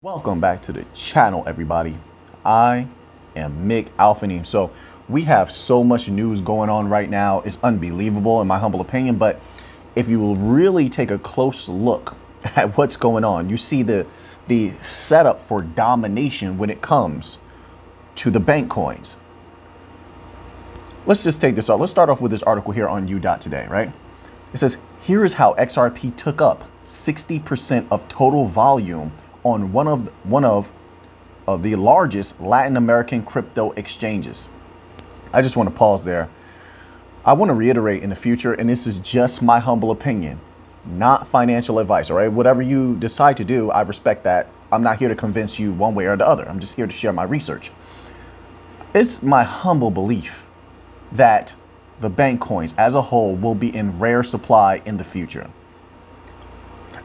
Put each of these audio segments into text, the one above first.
Welcome back to the channel, everybody. I am Mick Alphanim. So we have so much news going on right now. It's unbelievable in my humble opinion. But if you will really take a close look at what's going on, you see the setup for domination when it comes to the bank coins. Let's just take this off. Let's start off with this article here on U.Today, right? It says, here is how XRP took up 60% of total volume on one of the largest Latin American crypto exchanges. I just want to pause there. I want to reiterate in the future, and this is just my humble opinion, not financial advice, all right? Whatever you decide to do, I respect that. I'm not here to convince you one way or the other. I'm just here to share my research. It's my humble belief that the bank coins as a whole will be in rare supply in the future.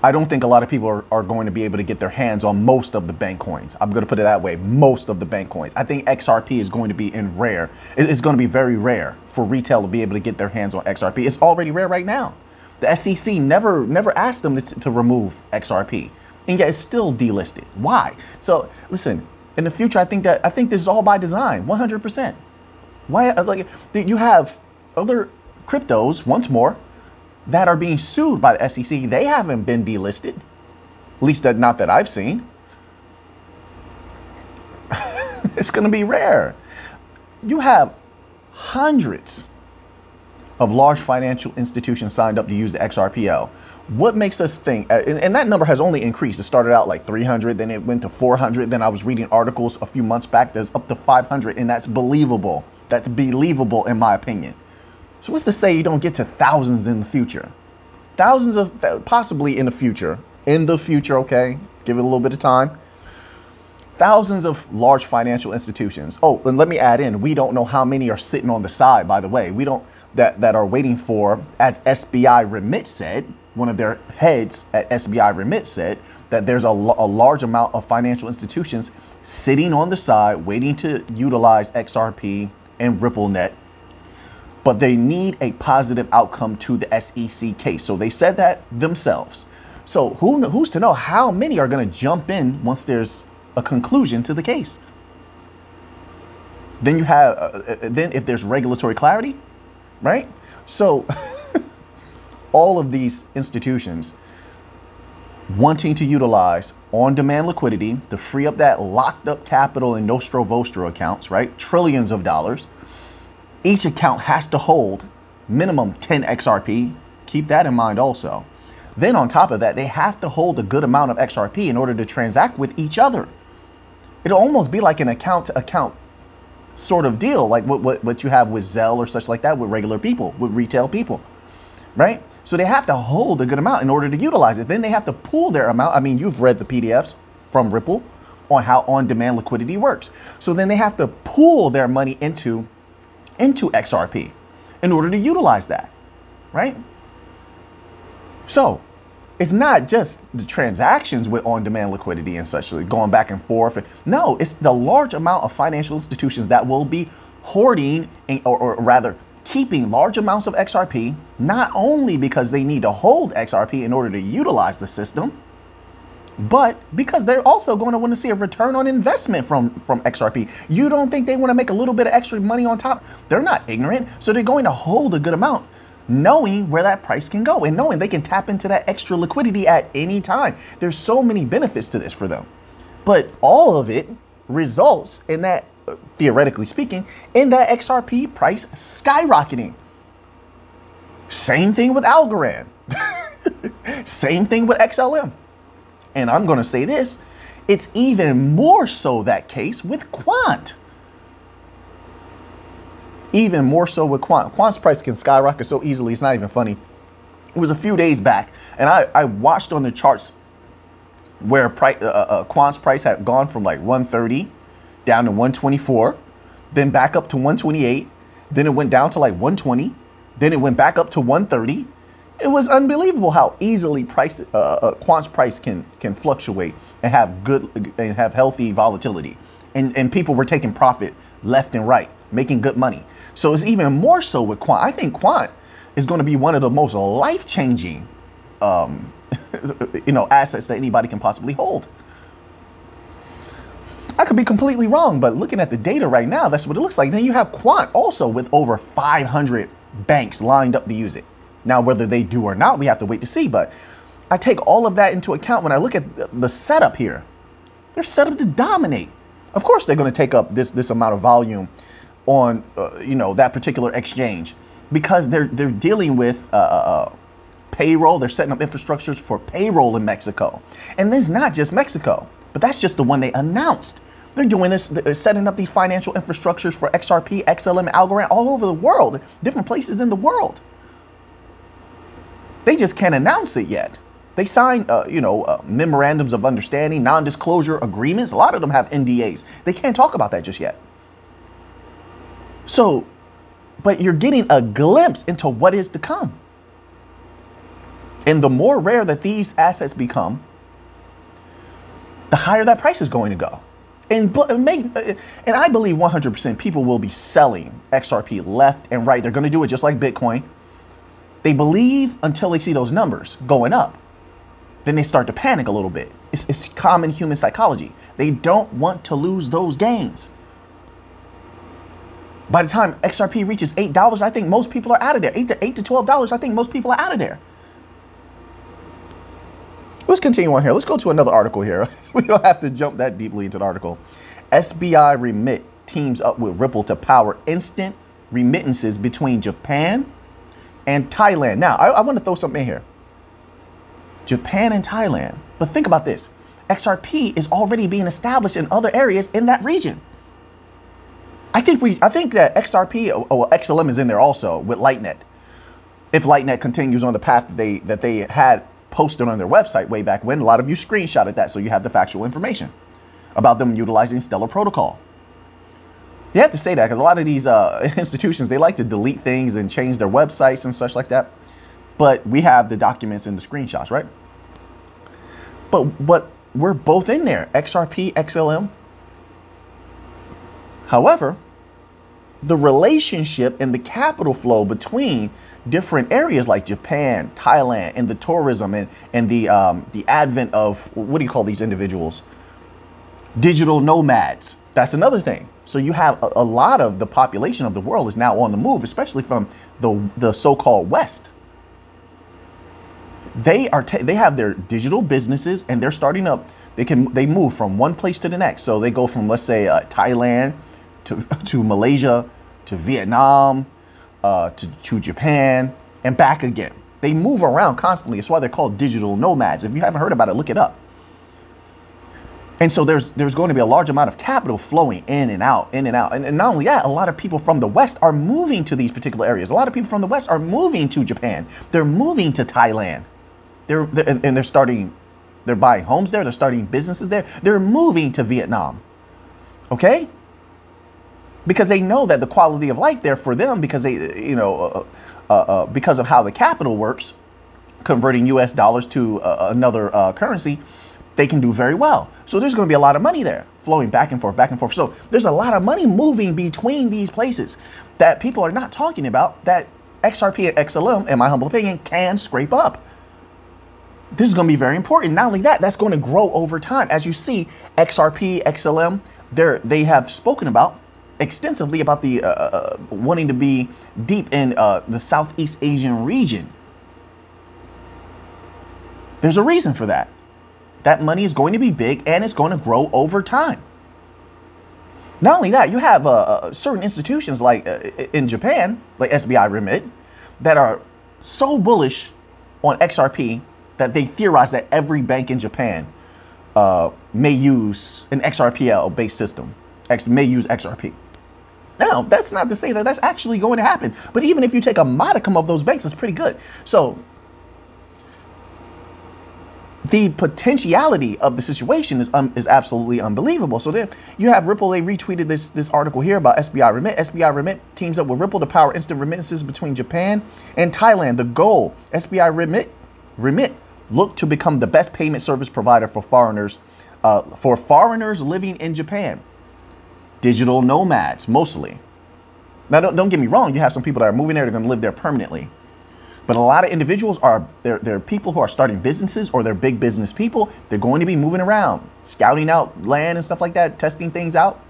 I don't think a lot of people are going to be able to get their hands on most of the bank coins. I'm going to put it that way. Most of the bank coins. I think XRP is going to be in rare. It's going to be very rare for retail to be able to get their hands on XRP. It's already rare right now. The SEC never asked them to remove XRP, and yet it's still delisted. Why? So listen, in the future, I think this is all by design, 100%. Why? Like, you have other cryptos once more that are being sued by the SEC. They haven't been delisted, at least not that I've seen. It's going to be rare. You have hundreds of large financial institutions signed up to use the XRPL. What makes us think, and that number has only increased. It started out like 300, then it went to 400. Then I was reading articles a few months back that's up to 500, and that's believable. That's believable in my opinion. So what's to say you don't get to thousands in the future? Thousands of, possibly in the future, okay? Give it a little bit of time. Thousands of large financial institutions. Oh, and let me add in, we don't know how many are sitting on the side, by the way. We don't, that are waiting for, as SBi Remit said, one of their heads at SBi Remit said, that there's a large amount of financial institutions sitting on the side waiting to utilize XRP and RippleNet, but they need a positive outcome to the SEC case. So they said that themselves. So who's to know how many are going to jump in once there's a conclusion to the case? Then you have, then if there's regulatory clarity, right? So all of these institutions wanting to utilize on-demand liquidity to free up that locked up capital in Nostro Vostro accounts, right? Trillions of dollars. Each account has to hold minimum 10 XRP. Keep that in mind also. Then on top of that, they have to hold a good amount of XRP in order to transact with each other. It'll almost be like an account-to-account sort of deal, like what you have with Zelle or such like that with regular people, with retail people, right? So they have to hold a good amount in order to utilize it. Then they have to pool their amount. I mean, you've read the PDFs from Ripple on how on-demand liquidity works. So then they have to pool their money into XRP in order to utilize that, right? So it's not just the transactions with on-demand liquidity and such, like going back and forth. No, it's the large amount of financial institutions that will be hoarding or rather keeping large amounts of XRP, not only because they need to hold XRP in order to utilize the system, but because they're also going to want to see a return on investment from XRP. You don't think they want to make a little bit of extra money on top? They're not ignorant. So they're going to hold a good amount, knowing where that price can go and knowing they can tap into that extra liquidity at any time. There's so many benefits to this for them. But all of it results in that, theoretically speaking, in that XRP price skyrocketing. Same thing with Algorand. Same thing with XLM. And I'm going to say this, it's even more so that case with Quant. Even more so with Quant. Quant's price can skyrocket so easily, it's not even funny. It was a few days back, and I watched on the charts where Quant's price had gone from like 130 down to 124, then back up to 128, then it went down to like 120, then it went back up to 130. It was unbelievable how easily Quant's price can fluctuate and have healthy volatility, and people were taking profit left and right, making good money. So it's even more so with Quant. I think Quant is going to be one of the most life-changing assets that anybody can possibly hold. I could be completely wrong, but looking at the data right now, that's what it looks like. Then you have Quant also with over 500 banks lined up to use it. Now, whether they do or not, we have to wait to see. But I take all of that into account when I look at the setup here. They're set up to dominate. Of course, they're going to take up this amount of volume on that particular exchange because they're dealing with payroll. They're setting up infrastructures for payroll in Mexico, and this is not just Mexico, but that's just the one they announced. They're doing this, they're setting up these financial infrastructures for XRP, XLM, and Algorand all over the world, different places in the world. They just can't announce it yet. They signed, memorandums of understanding, non-disclosure agreements. A lot of them have NDAs. They can't talk about that just yet. So, but you're getting a glimpse into what is to come. And the more rare that these assets become, the higher that price is going to go. And I believe 100% people will be selling XRP left and right. They're going to do it just like Bitcoin. They believe until they see those numbers going up. Then they start to panic a little bit. It's common human psychology. They don't want to lose those gains. By the time XRP reaches $8, I think most people are out of there. $8 to $12, I think most people are out of there. Let's continue on here. Let's go to another article here. We don't have to jump that deeply into the article. SBi Remit teams up with Ripple to power instant remittances between Japan and Thailand. Now, I want to throw something in here. Japan and Thailand. But think about this. XRP is already being established in other areas in that region. I think that XRP or XLM is in there also with Lightnet. If Lightnet continues on the path that they had posted on their website way back when, a lot of you screenshotted that, so you have the factual information about them utilizing Stellar Protocol. You have to say that because a lot of these institutions, they like to delete things and change their websites and such like that. But we have the documents and the screenshots, right? But we're both in there, XRP, XLM. However, the relationship and the capital flow between different areas like Japan, Thailand, and the tourism and the advent of, what do you call these individuals? Digital nomads. That's another thing. So you have a lot of the population of the world is now on the move, especially from the so-called West. They have their digital businesses and they're starting up. They move from one place to the next. So they go from, let's say, Thailand to Malaysia, to Vietnam, to Japan, and back again. They move around constantly. That's why they're called digital nomads. If you haven't heard about it, look it up. And so there's going to be a large amount of capital flowing in and out, in and out. And not only that, a lot of people from the West are moving to these particular areas. A lot of people from the West are moving to Japan. They're moving to Thailand. They're buying homes there. They're starting businesses there. They're moving to Vietnam. Okay? Because they know that the quality of life there for them, because because of how the capital works, converting US dollars to another currency, they can do very well. So there's going to be a lot of money there flowing back and forth, back and forth. So there's a lot of money moving between these places that people are not talking about, that XRP and XLM, in my humble opinion, can scrape up. This is going to be very important. Not only that, that's going to grow over time. As you see, XRP, XLM, they have spoken about extensively about the wanting to be deep in the Southeast Asian region. There's a reason for that. That money is going to be big and it's going to grow over time. Not only that, you have certain institutions like in Japan, like SBi Remit, that are so bullish on XRP that they theorize that every bank in Japan may use an XRPL-based system, may use XRP. Now, that's not to say that that's actually going to happen. But even if you take a modicum of those banks, it's pretty good. So the potentiality of the situation is absolutely unbelievable. So then you have Ripple. They retweeted this article here about SBi Remit. SBi Remit teams up with Ripple to power instant remittances between Japan and Thailand. The goal, SBi Remit look to become the best payment service provider for foreigners living in Japan. Digital nomads, mostly. Now, don't get me wrong. You have some people that are moving there. They're going to live there permanently. But a lot of individuals are, they're people who are starting businesses, or they're big business people. They're going to be moving around, scouting out land and stuff like that, testing things out.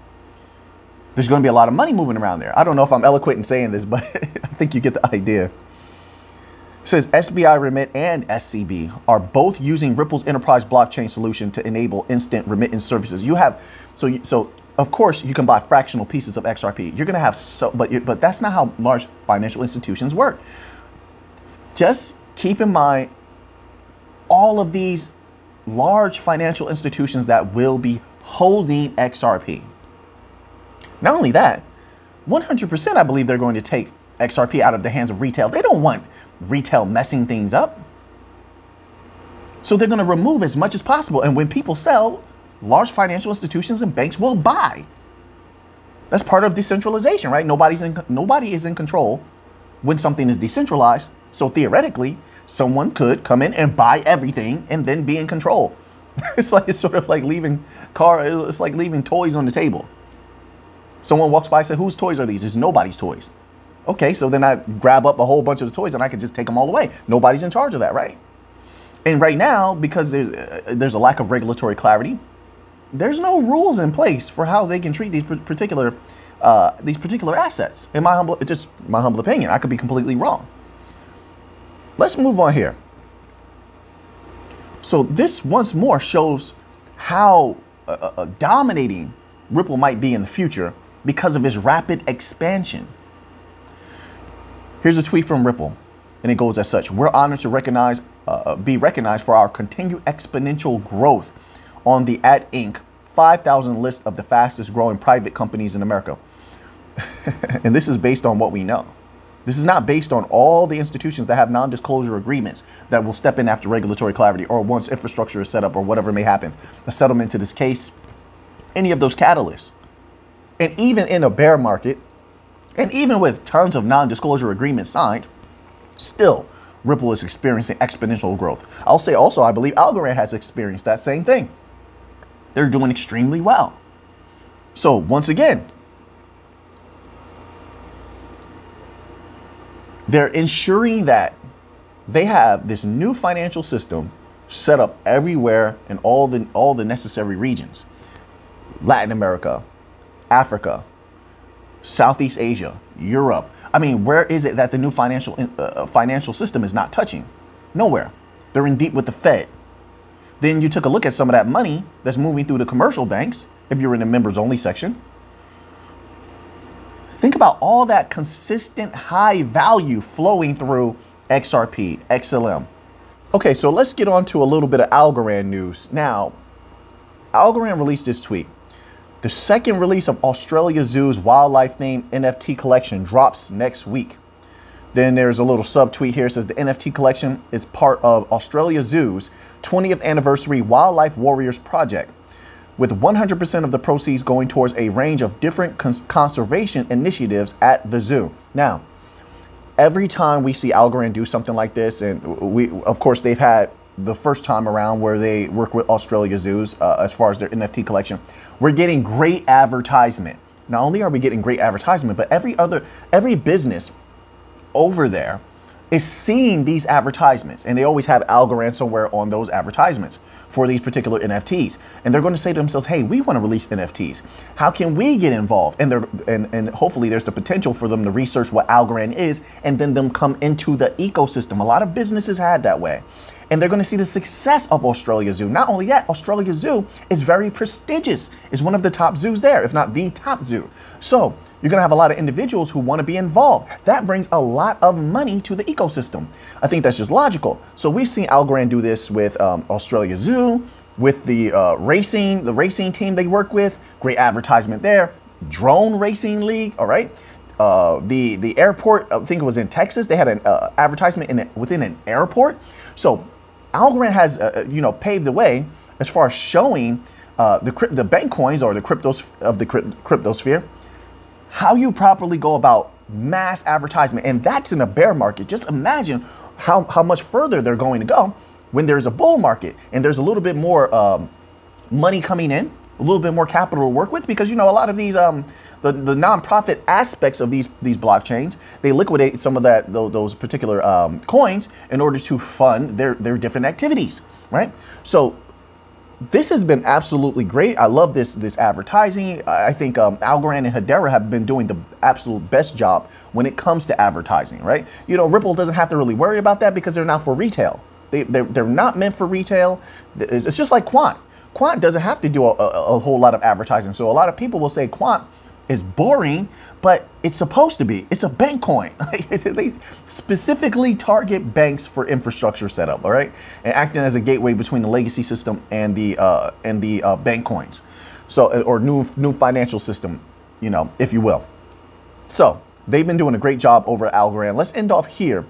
There's going to be a lot of money moving around there. I don't know if I'm eloquent in saying this, but I think you get the idea. It says SBi Remit and SCB are both using Ripple's enterprise blockchain solution to enable instant remittance services. You have, so of course you can buy fractional pieces of XRP. You're going to have but that's not how large financial institutions work. Just keep in mind all of these large financial institutions that will be holding XRP. Not only that, 100% I believe they're going to take XRP out of the hands of retail. They don't want retail messing things up. So they're going to remove as much as possible. And when people sell, large financial institutions and banks will buy. That's part of decentralization, right? Nobody is in control when something is decentralized. So theoretically, someone could come in and buy everything and then be in control. It's sort of like leaving it's like leaving toys on the table. Someone walks by and says, whose toys are these? It's nobody's toys. Okay, so then I grab up a whole bunch of the toys and I can just take them all away. Nobody's in charge of that, right? And right now, because there's a lack of regulatory clarity, there's no rules in place for how they can treat these particular assets. In my humble opinion, I could be completely wrong. Let's move on here. So this once more shows how dominating Ripple might be in the future because of its rapid expansion. Here's a tweet from Ripple, and it goes as such. We're honored to be recognized for our continued exponential growth on the @Inc. 5,000 list of the fastest growing private companies in America. And this is based on what we know. This is not based on all the institutions that have non-disclosure agreements that will step in after regulatory clarity, or once infrastructure is set up, or whatever may happen, a settlement to this case, any of those catalysts. And even in a bear market, and even with tons of non-disclosure agreements signed, still Ripple is experiencing exponential growth. I'll say also, I believe Algorand has experienced that same thing. They're doing extremely well. So once again, they're ensuring that they have this new financial system set up everywhere in all the necessary regions. Latin America, Africa, Southeast Asia, Europe. I mean, where is it that the new financial system is not touching? Nowhere. They're in deep with the Fed. Then you took a look at some of that money that's moving through the commercial banks, if you're in the members only section. Think about all that consistent high value flowing through XRP, XLM. Okay, so let's get on to a little bit of Algorand news. Now, Algorand released this tweet. The second release of Australia Zoo's wildlife themed NFT collection drops next week. Then there's a little subtweet here. It says the NFT collection is part of Australia Zoo's 20th anniversary Wildlife Warriors project, with 100% of the proceeds going towards a range of different conservation initiatives at the zoo. Now, every time we see Algorand do something like this, and of course, they've had the first time around where they work with Australia Zoos as far as their NFT collection, we're getting great advertisement. Not only are we getting great advertisement, but every business over there is seeing these advertisements, and they always have Algorand somewhere on those advertisements for these particular NFTs. And they're going to say to themselves, hey, we want to release NFTs. How can we get involved? And hopefully there's the potential for them to research what Algorand is, and then them come into the ecosystem. A lot of businesses had that way. And they're going to see the success of Australia Zoo. Not only that, Australia Zoo is very prestigious. It's one of the top zoos there, if not the top zoo. So you're going to have a lot of individuals who want to be involved. That brings a lot of money to the ecosystem. I think that's just logical. So we've seen Algorand do this with Australia Zoo, with the racing team they work with. Great advertisement there. Drone Racing League, all right. The airport, I think it was in Texas, they had an advertisement within an airport. So Algorand has, paved the way as far as showing the bank coins, or the cryptos of the cryptosphere, how you properly go about mass advertisement. And that's in a bear market. Just imagine how much further they're going to go when there's a bull market and there's a little bit more money coming in. little bit more capital to work with, because, you know, a lot of these the nonprofit aspects of these blockchains, they liquidate some of those particular coins in order to fund their different activities, right? So this has been absolutely great. I love this advertising. I think Algorand and Hedera have been doing the absolute best job when it comes to advertising, right? You know, Ripple doesn't have to really worry about that because they're not for retail. They're not meant for retail. It's just like Quant. Quant doesn't have to do a whole lot of advertising. So a lot of people will say Quant is boring, but it's supposed to be. It's a bank coin. They specifically target banks for infrastructure setup, all right, and acting as a gateway between the legacy system and the bank coins, so, or new financial system, you know, if you will. So they've been doing a great job over at Algorand. Let's end off here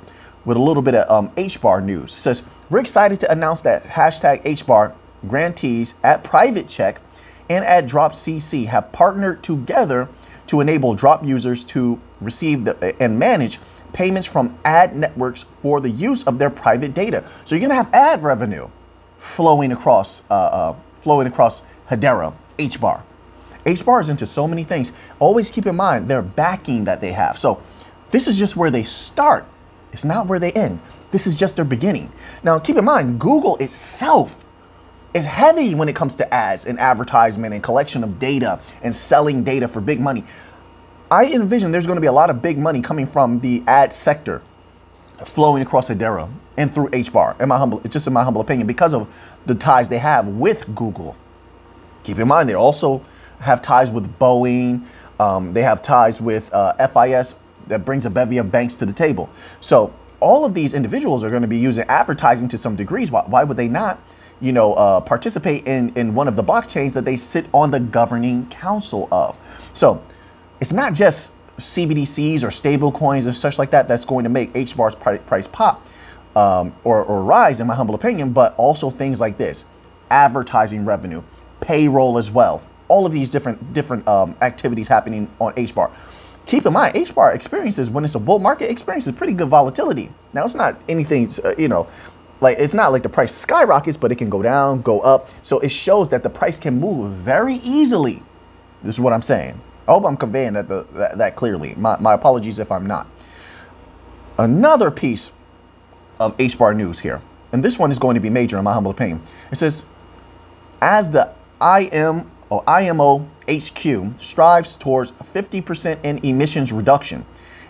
with a little bit of Hbar news. It says, we're excited to announce that #Hbar grantees at Private Check and at Drop CC have partnered together to enable Drop users to receive and manage payments from ad networks for the use of their private data. So you're going to have ad revenue flowing across Hedera, Hbar. Hbar is into so many things. Always keep in mind their backing that they have. So this is just where they start. It's not where they end. This is just their beginning. Now keep in mind, Google itself is heavy when it comes to ads and advertisement and collection of data and selling data for big money. I envision there's going to be a lot of big money coming from the ad sector flowing across Hedera and through Hbar, in my humble opinion, because of the ties they have with Google. Keep in mind, they also have ties with Boeing. They have ties with FIS that brings a bevy of banks to the table. So all of these individuals are going to be using advertising to some degrees. Why would they not, you know, participate in one of the blockchains that they sit on the governing council of? So it's not just CBDCs or stable coins or such like that that's going to make Hbar's price pop or rise, in my humble opinion, but also things like this: advertising revenue, payroll as well. All of these different activities happening on Hbar. Keep in mind, Hbar experiences, when it's a bull market, experiences pretty good volatility. Now, it's not anything, you know, like, it's not like the price skyrockets, but it can go down, go up. So it shows that the price can move very easily. This is what I'm saying. I hope I'm conveying that clearly. My apologies if I'm not. Another piece of Hbar news here, and this one is going to be major in my humble opinion. It says, as the IMO HQ strives towards 50% in emissions reduction,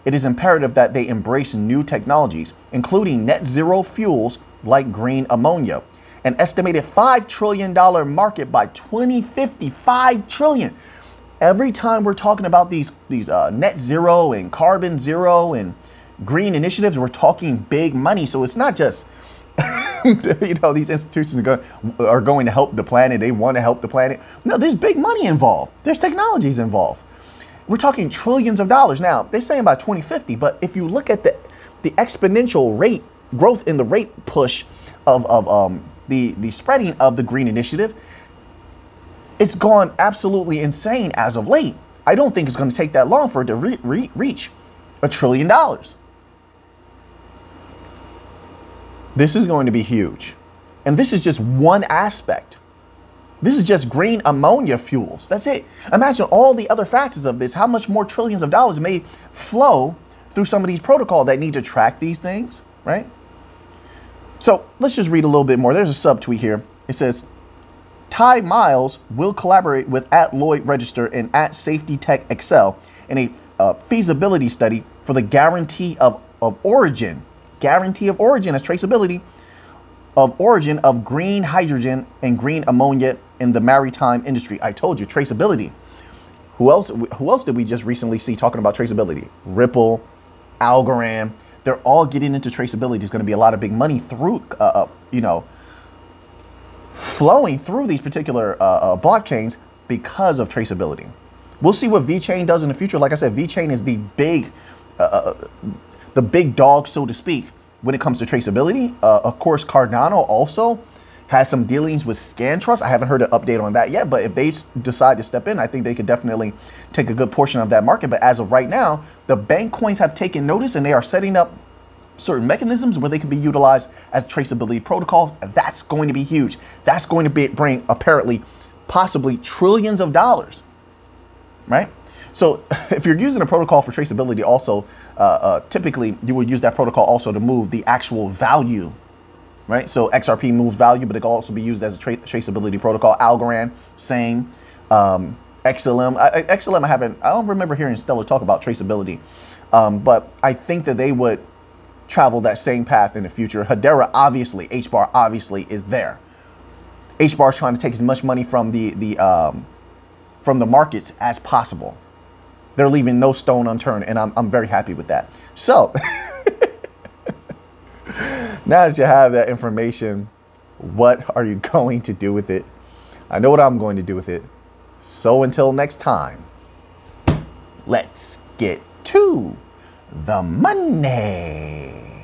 it is imperative that they embrace new technologies, including net zero fuels like green ammonia. An estimated $5 trillion market by 2050, $5 trillion. Every time we're talking about these net zero and carbon zero and green initiatives, we're talking big money. So it's not just, you know, these institutions are going to help the planet. They want to help the planet. No, there's big money involved. There's technologies involved. We're talking trillions of dollars. Now, they're saying by 2050, but if you look at the exponential rate growth in the rate push of the spreading of the green initiative, it's gone absolutely insane as of late. I don't think it's going to take that long for it to reach $1 trillion. This is going to be huge. And this is just one aspect. This is just green ammonia fuels. That's it. Imagine all the other facets of this, how much more trillions of dollars may flow through some of these protocols that need to track these things, right? So let's just read a little bit more. There's a subtweet here. It says, Ty Miles will collaborate with @Lloyd Register and @Safety Tech Excel in a feasibility study for the guarantee of origin as traceability of origin of green hydrogen and green ammonia in the maritime industry. I told you, traceability. Who else did we just recently see talking about traceability? Ripple, Algorand. They're all getting into traceability. There's going to be a lot of big money through, you know, flowing through these particular blockchains because of traceability. We'll see what VeChain does in the future. Like I said, VeChain is the big dog, so to speak, when it comes to traceability. Of course, Cardano also has some dealings with ScanTrust. I haven't heard an update on that yet, but if they decide to step in, I think they could definitely take a good portion of that market. But as of right now, the bank coins have taken notice and they are setting up certain mechanisms where they can be utilized as traceability protocols. That's going to be huge. That's going to bring apparently possibly trillions of dollars, right? So if you're using a protocol for traceability, also, typically you would use that protocol also to move the actual value, right? So XRP moves value, but it can also be used as a traceability protocol. Algorand, same. XLM, I don't remember hearing Stellar talk about traceability, but I think that they would travel that same path in the future. Hedera, obviously, Hbar obviously is there. Hbar is trying to take as much money from the markets as possible. They're leaving no stone unturned, and I'm very happy with that. So now that you have that information, what are you going to do with it? I know what I'm going to do with it. So until next time, let's get to the money.